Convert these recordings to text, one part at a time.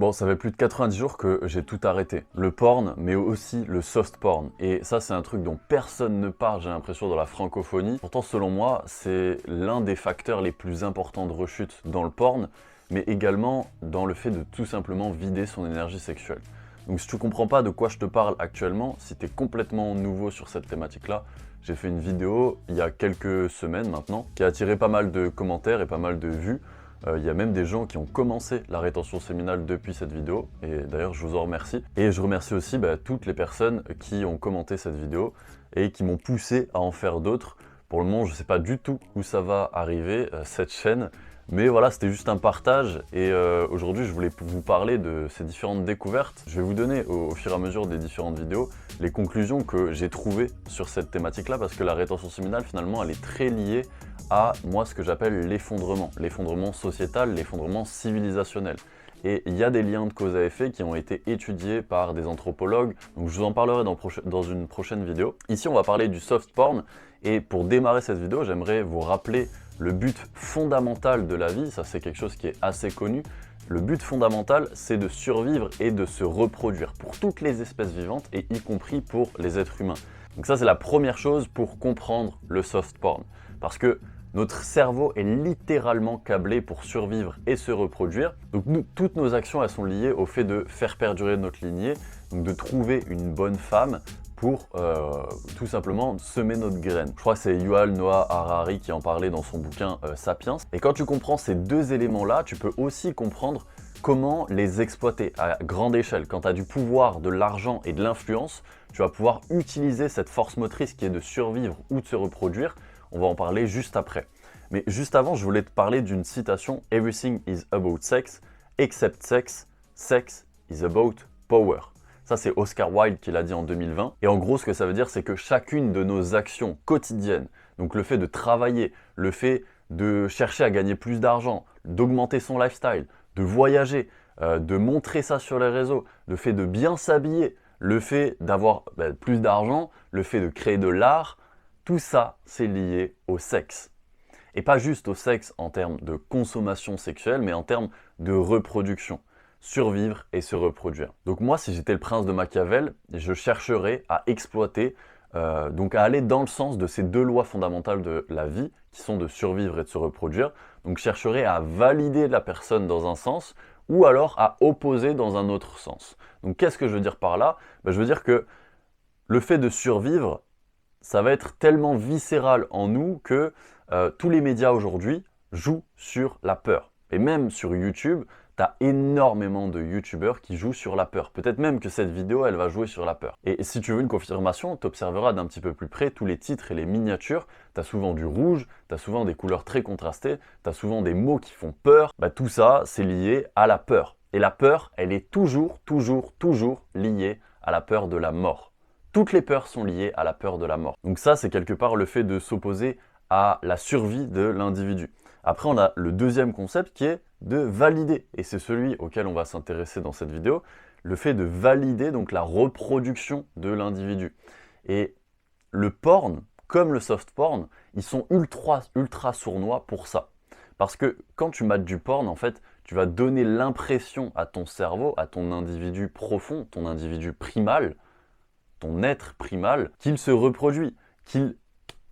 Bon, ça fait plus de 90 jours que j'ai tout arrêté. Le porn, mais aussi le soft porn. Et ça, c'est un truc dont personne ne parle, j'ai l'impression, dans la francophonie. Pourtant, selon moi, c'est l'un des facteurs les plus importants de rechute dans le porn, mais également dans le fait de tout simplement vider son énergie sexuelle. Donc si tu comprends pas de quoi je te parle actuellement, si tu es complètement nouveau sur cette thématique-là, j'ai fait une vidéo il y a quelques semaines maintenant, qui a attiré pas mal de commentaires et pas mal de vues. Il y a même des gens qui ont commencé la rétention séminale depuis cette vidéo, et d'ailleurs je vous en remercie. Et je remercie aussi toutes les personnes qui ont commenté cette vidéo et qui m'ont poussé à en faire d'autres. Pour le moment, je ne sais pas du tout où ça va arriver, cette chaîne, mais voilà, c'était juste un partage, et aujourd'hui je voulais vous parler de ces différentes découvertes. Je vais vous donner au fur et à mesure des différentes vidéos les conclusions que j'ai trouvées sur cette thématique-là, parce que la rétention séminale, finalement, elle est très liée à moi ce que j'appelle l'effondrement sociétal, l'effondrement civilisationnel. Et il y a des liens de cause à effet qui ont été étudiés par des anthropologues, donc je vous en parlerai dans une prochaine vidéo. Ici on va parler du soft porn, et pour démarrer cette vidéo, j'aimerais vous rappeler le but fondamental de la vie. Ça, c'est quelque chose qui est assez connu. Le but fondamental, c'est de survivre et de se reproduire pour toutes les espèces vivantes, et y compris pour les êtres humains. Donc ça, c'est la première chose pour comprendre le soft porn. Parce que notre cerveau est littéralement câblé pour survivre et se reproduire. Donc toutes nos actions, elles sont liées au fait de faire perdurer notre lignée, donc de trouver une bonne femme pour tout simplement semer notre graine. Je crois que c'est Yuval Noah Harari qui en parlait dans son bouquin Sapiens. Et quand tu comprends ces deux éléments-là, tu peux aussi comprendre comment les exploiter à grande échelle. Quand tu as du pouvoir, de l'argent et de l'influence, tu vas pouvoir utiliser cette force motrice qui est de survivre ou de se reproduire. On va en parler juste après. Mais juste avant, je voulais te parler d'une citation « Everything is about sex, except sex. Sex is about power ». Ça, c'est Oscar Wilde qui l'a dit en 2020. Et en gros, ce que ça veut dire, c'est que chacune de nos actions quotidiennes, donc le fait de travailler, le fait de chercher à gagner plus d'argent, d'augmenter son lifestyle, de voyager, de montrer ça sur les réseaux, le fait de bien s'habiller, le fait d'avoir plus d'argent, le fait de créer de l'art, tout ça, c'est lié au sexe. Et pas juste au sexe en termes de consommation sexuelle, mais en termes de reproduction. Survivre et se reproduire. Donc moi, si j'étais le prince de Machiavel, je chercherais à exploiter, donc à aller dans le sens de ces deux lois fondamentales de la vie, qui sont de survivre et de se reproduire. Donc je chercherais à valider la personne dans un sens, ou alors à opposer dans un autre sens. Donc qu'est-ce que je veux dire par là? Je veux dire que le fait de survivre, ça va être tellement viscéral en nous que tous les médias aujourd'hui jouent sur la peur. Et même sur YouTube, tu as énormément de youtubeurs qui jouent sur la peur. Peut-être même que cette vidéo, elle va jouer sur la peur. Et si tu veux une confirmation, tu observeras d'un petit peu plus près tous les titres et les miniatures. Tu as souvent du rouge, tu as souvent des couleurs très contrastées, tu as souvent des mots qui font peur. Tout ça, c'est lié à la peur. Et la peur, elle est toujours liée à la peur de la mort. Toutes les peurs sont liées à la peur de la mort. Donc ça, c'est quelque part le fait de s'opposer à la survie de l'individu. Après, on a le deuxième concept qui est de valider. Et c'est celui auquel on va s'intéresser dans cette vidéo. Le fait de valider donc la reproduction de l'individu. Et le porn, comme le soft porn, ils sont ultra sournois pour ça. Parce que quand tu mates du porn, en fait, tu vas donner l'impression à ton cerveau, à ton individu profond, ton individu primal, ton être primal, qu'il se reproduit, qu'il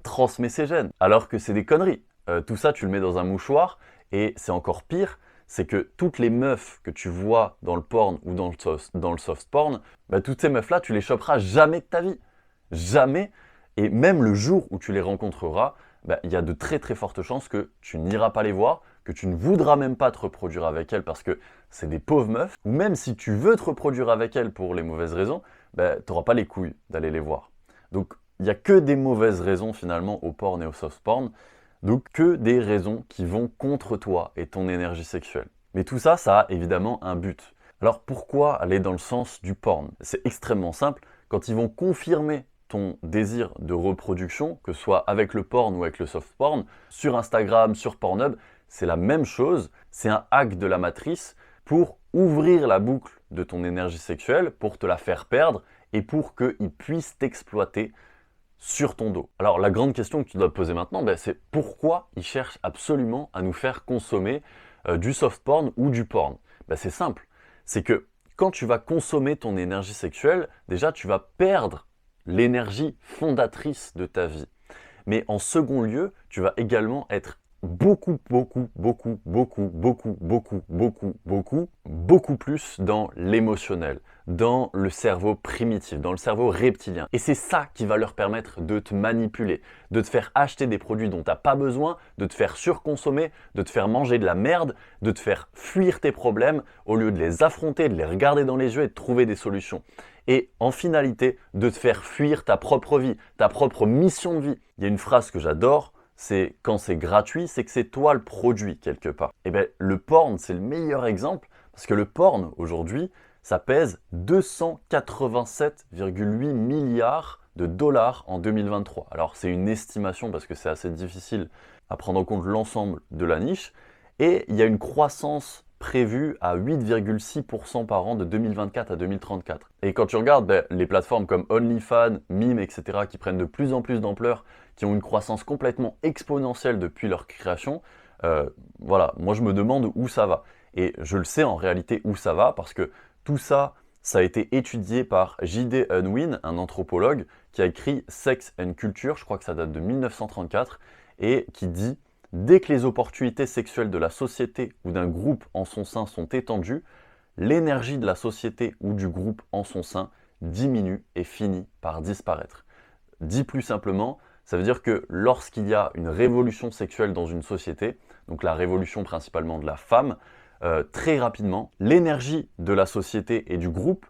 transmet ses gènes, alors que c'est des conneries. Tout ça, tu le mets dans un mouchoir, et c'est encore pire, c'est que toutes les meufs que tu vois dans le porn ou dans le soft porn, toutes ces meufs-là, tu les choperas jamais de ta vie. Jamais. Et même le jour où tu les rencontreras, il y a de très fortes chances que tu n'iras pas les voir, que tu ne voudras même pas te reproduire avec elles parce que c'est des pauvres meufs, ou même si tu veux te reproduire avec elles pour les mauvaises raisons, tu n'auras pas les couilles d'aller les voir. Donc, il n'y a que des mauvaises raisons finalement au porn et au soft porn, donc que des raisons qui vont contre toi et ton énergie sexuelle. Mais tout ça, ça a évidemment un but. Alors pourquoi aller dans le sens du porn? C'est extrêmement simple, quand ils vont confirmer ton désir de reproduction, que ce soit avec le porn ou avec le soft porn, sur Instagram, sur Pornhub, c'est la même chose, c'est un hack de la matrice pour ouvrir la boucle de ton énergie sexuelle, pour te la faire perdre et pour qu'ils puissent t'exploiter sur ton dos. Alors la grande question que tu dois te poser maintenant, c'est pourquoi ils cherchent absolument à nous faire consommer du soft porn ou du porn? C'est simple, c'est que quand tu vas consommer ton énergie sexuelle, déjà tu vas perdre l'énergie fondatrice de ta vie. Mais en second lieu, tu vas également être beaucoup plus dans l'émotionnel, dans le cerveau primitif, dans le cerveau reptilien. Et c'est ça qui va leur permettre de te manipuler, de te faire acheter des produits dont tu n'as pas besoin, de te faire surconsommer, de te faire manger de la merde, de te faire fuir tes problèmes au lieu de les affronter, de les regarder dans les yeux et de trouver des solutions. Et en finalité, de te faire fuir ta propre vie, ta propre mission de vie. Il y a une phrase que j'adore, c'est quand c'est gratuit, c'est que c'est toi le produit quelque part. Et bien le porn, c'est le meilleur exemple parce que le porn aujourd'hui, ça pèse 287,8 milliards de dollars en 2023. Alors c'est une estimation parce que c'est assez difficile à prendre en compte l'ensemble de la niche. Et il y a une croissance prévue à 8,6% par an de 2024 à 2034. Et quand tu regardes les plateformes comme OnlyFans, Mime, etc., qui prennent de plus en plus d'ampleur, qui ont une croissance complètement exponentielle depuis leur création, voilà, moi je me demande où ça va. Et je le sais en réalité où ça va, parce que tout ça, ça a été étudié par J.D. Unwin, un anthropologue, qui a écrit Sex and Culture, je crois que ça date de 1934, et qui dit « Dès que les opportunités sexuelles de la société ou d'un groupe en son sein sont étendues, l'énergie de la société ou du groupe en son sein diminue et finit par disparaître. » Dit plus simplement, ça veut dire que lorsqu'il y a une révolution sexuelle dans une société, donc la révolution principalement de la femme, très rapidement, l'énergie de la société et du groupe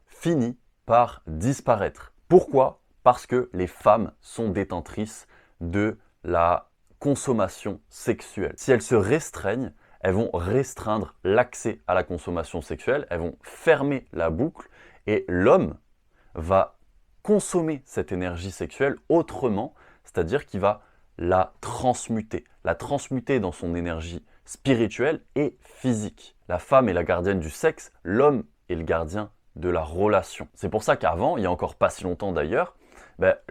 finit par disparaître. Pourquoi? Parce que les femmes sont détentrices de la consommation sexuelle. Si elles se restreignent, elles vont restreindre l'accès à la consommation sexuelle, elles vont fermer la boucle et l'homme va consommer cette énergie sexuelle autrement, c'est-à-dire qu'il va la transmuter dans son énergie spirituelle et physique. La femme est la gardienne du sexe, l'homme est le gardien de la relation. C'est pour ça qu'avant, il y a encore pas si longtemps d'ailleurs,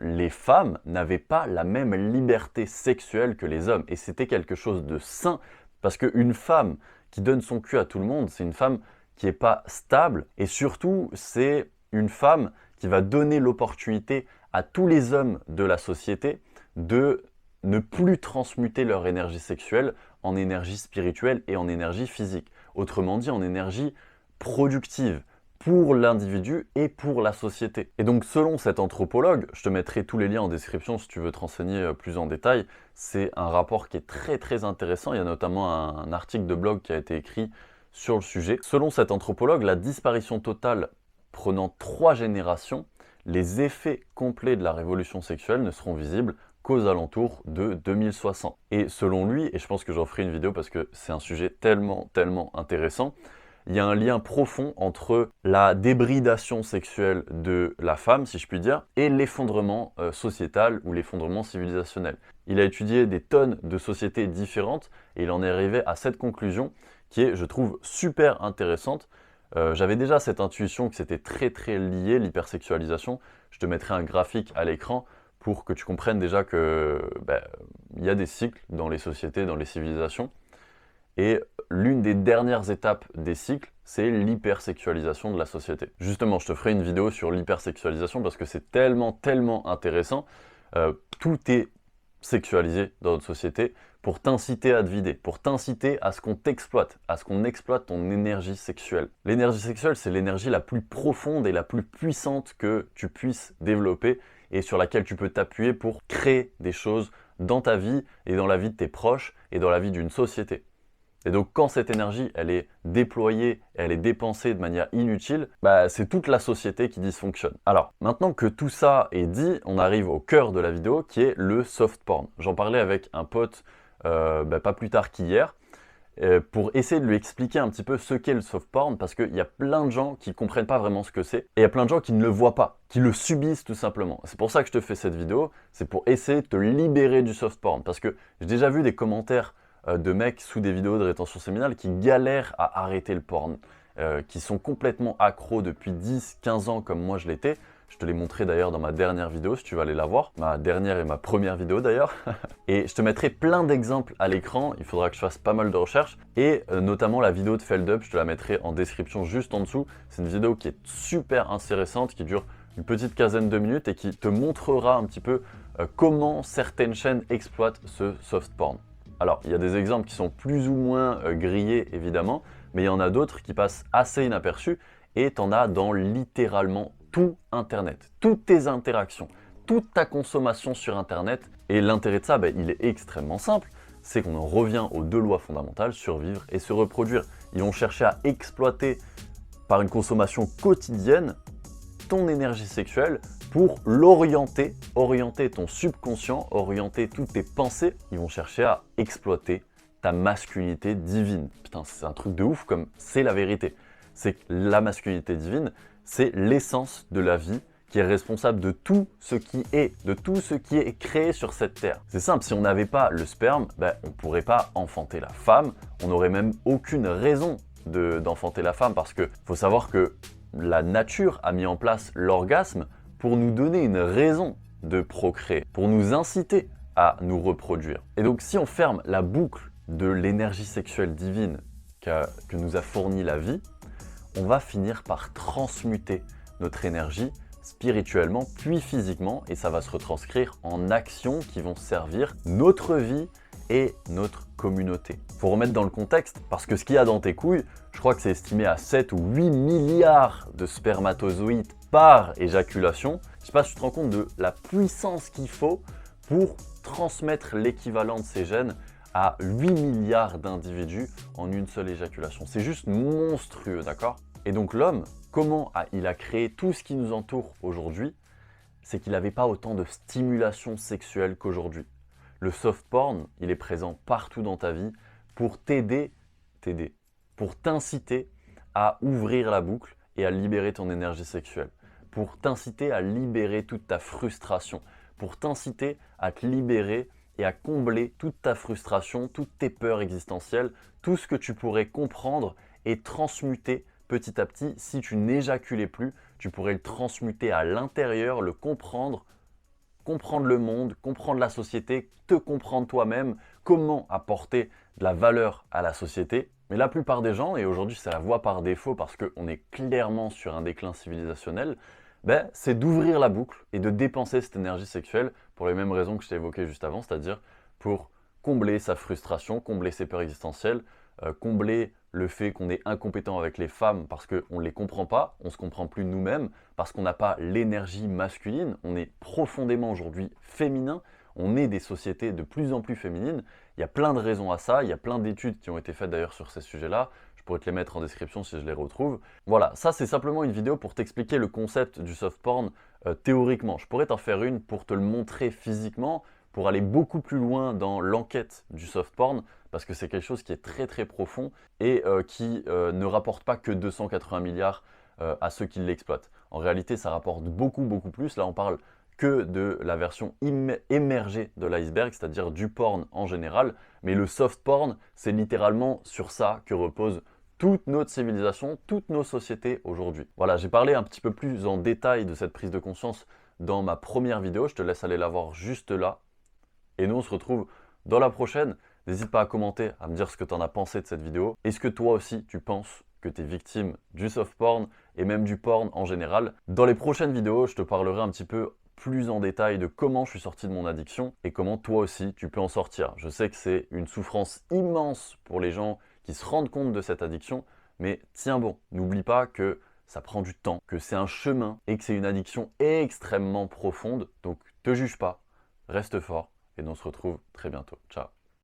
les femmes n'avaient pas la même liberté sexuelle que les hommes. Et c'était quelque chose de sain, parce qu'une femme qui donne son cul à tout le monde, c'est une femme qui n'est pas stable. Et surtout, c'est une femme qui va donner l'opportunité à tous les hommes de la société de ne plus transmuter leur énergie sexuelle en énergie spirituelle et en énergie physique. Autrement dit, en énergie productive pour l'individu et pour la société. Et donc selon cet anthropologue, je te mettrai tous les liens en description si tu veux te renseigner plus en détail, c'est un rapport qui est très intéressant, il y a notamment un article de blog qui a été écrit sur le sujet. Selon cet anthropologue, la disparition totale prenant 3 générations, les effets complets de la révolution sexuelle ne seront visibles qu'aux alentours de 2060. Et selon lui, et je pense que j'en ferai une vidéo parce que c'est un sujet tellement intéressant, il y a un lien profond entre la débridation sexuelle de la femme, si je puis dire, et l'effondrement sociétal ou l'effondrement civilisationnel. Il a étudié des tonnes de sociétés différentes et il en est arrivé à cette conclusion qui est, je trouve, super intéressante. J'avais déjà cette intuition que c'était très lié, l'hypersexualisation. Je te mettrai un graphique à l'écran pour que tu comprennes déjà que il y a des cycles dans les sociétés, dans les civilisations. Et l'une des dernières étapes des cycles, c'est l'hypersexualisation de la société. Justement, je te ferai une vidéo sur l'hypersexualisation parce que c'est tellement intéressant. Tout est sexualisé dans notre société pour t'inciter à te vider, pour t'inciter à ce qu'on t'exploite, à ce qu'on exploite ton énergie sexuelle. L'énergie sexuelle, c'est l'énergie la plus profonde et la plus puissante que tu puisses développer et sur laquelle tu peux t'appuyer pour créer des choses dans ta vie et dans la vie de tes proches et dans la vie d'une société. Et donc quand cette énergie, elle est déployée, elle est dépensée de manière inutile, c'est toute la société qui dysfonctionne. Alors, maintenant que tout ça est dit, on arrive au cœur de la vidéo qui est le soft porn. J'en parlais avec un pote pas plus tard qu'hier pour essayer de lui expliquer un petit peu ce qu'est le soft porn parce qu'il y a plein de gens qui ne comprennent pas vraiment ce que c'est et il y a plein de gens qui ne le voient pas, qui le subissent tout simplement. C'est pour ça que je te fais cette vidéo, c'est pour essayer de te libérer du soft porn parce que j'ai déjà vu des commentaires de mecs sous des vidéos de rétention séminale qui galèrent à arrêter le porn, qui sont complètement accros depuis 10-15 ans comme moi je l'étais. Je te l'ai montré d'ailleurs dans ma dernière vidéo, si tu vas aller la voir. Ma dernière et ma première vidéo d'ailleurs. Et je te mettrai plein d'exemples à l'écran. Il faudra que je fasse pas mal de recherches. Et notamment la vidéo de Feldup, je te la mettrai en description juste en dessous. C'est une vidéo qui est super intéressante, qui dure une petite quinzaine de minutes et qui te montrera un petit peu comment certaines chaînes exploitent ce soft porn. Alors, il y a des exemples qui sont plus ou moins grillés, évidemment, mais il y en a d'autres qui passent assez inaperçus et tu en as dans littéralement tout Internet, toutes tes interactions, toute ta consommation sur Internet. Et l'intérêt de ça, il est extrêmement simple, c'est qu'on en revient aux deux lois fondamentales, survivre et se reproduire. Ils vont chercher à exploiter par une consommation quotidienne ton énergie sexuelle pour l'orienter, orienter ton subconscient, orienter toutes tes pensées. Ils vont chercher à exploiter ta masculinité divine. Putain, c'est un truc de ouf, comme c'est la vérité. C'est que la masculinité divine, c'est l'essence de la vie qui est responsable de tout ce qui est, de tout ce qui est créé sur cette terre. C'est simple, si on n'avait pas le sperme, on ne pourrait pas enfanter la femme, on n'aurait même aucune raison d'enfanter la femme, parce que faut savoir que la nature a mis en place l'orgasme pour nous donner une raison de procréer, pour nous inciter à nous reproduire. Et donc si on ferme la boucle de l'énergie sexuelle divine que nous a fourni la vie, on va finir par transmuter notre énergie spirituellement puis physiquement, et ça va se retranscrire en actions qui vont servir notre vie et notre communauté. Faut remettre dans le contexte, parce que ce qu'il y a dans tes couilles, je crois que c'est estimé à 7 ou 8 milliards de spermatozoïdes par éjaculation. Je sais pas si tu te rends compte de la puissance qu'il faut pour transmettre l'équivalent de ces gènes à 8 milliards d'individus en une seule éjaculation. C'est juste monstrueux, d'accord? Et donc l'homme, comment il a créé tout ce qui nous entoure aujourd'hui? C'est qu'il n'avait pas autant de stimulation sexuelle qu'aujourd'hui. Le soft porn, il est présent partout dans ta vie pour pour t'inciter à ouvrir la boucle et à libérer ton énergie sexuelle, pour t'inciter à libérer toute ta frustration, pour t'inciter à te libérer et à combler toute ta frustration, toutes tes peurs existentielles, tout ce que tu pourrais comprendre et transmuter petit à petit. Si tu n'éjaculais plus, tu pourrais le transmuter à l'intérieur, le comprendre le monde, comprendre la société, te comprendre toi-même, comment apporter de la valeur à la société. Mais la plupart des gens, et aujourd'hui c'est la voie par défaut parce qu'on est clairement sur un déclin civilisationnel, c'est d'ouvrir la boucle et de dépenser cette énergie sexuelle pour les mêmes raisons que je t'ai évoquées juste avant, c'est-à-dire pour combler sa frustration, combler ses peurs existentielles, combler le fait qu'on est incompétent avec les femmes parce qu'on ne les comprend pas, on ne se comprend plus nous-mêmes, parce qu'on n'a pas l'énergie masculine, on est profondément aujourd'hui féminin, on est des sociétés de plus en plus féminines. Il y a plein de raisons à ça, il y a plein d'études qui ont été faites d'ailleurs sur ces sujets-là, je pourrais te les mettre en description si je les retrouve. Voilà, ça c'est simplement une vidéo pour t'expliquer le concept du soft porn théoriquement. Je pourrais t'en faire une pour te le montrer physiquement, pour aller beaucoup plus loin dans l'enquête du soft porn, parce que c'est quelque chose qui est très très profond et qui ne rapporte pas que 280 milliards à ceux qui l'exploitent. En réalité, ça rapporte beaucoup plus. Là, on parle que de la version émergée de l'iceberg, c'est-à-dire du porn en général. Mais le soft porn, c'est littéralement sur ça que repose toute notre civilisation, toutes nos sociétés aujourd'hui. Voilà, j'ai parlé un petit peu plus en détail de cette prise de conscience dans ma première vidéo. Je te laisse aller la voir juste là. Et nous, on se retrouve dans la prochaine. N'hésite pas à commenter, à me dire ce que tu en as pensé de cette vidéo. Est-ce que toi aussi, tu penses que tu es victime du soft porn et même du porn en général? Dans les prochaines vidéos, je te parlerai un petit peu plus en détail de comment je suis sorti de mon addiction et comment toi aussi tu peux en sortir. Je sais que c'est une souffrance immense pour les gens qui se rendent compte de cette addiction, mais tiens bon, n'oublie pas que ça prend du temps, que c'est un chemin et que c'est une addiction extrêmement profonde. Donc te juge pas, reste fort et on se retrouve très bientôt. Ciao.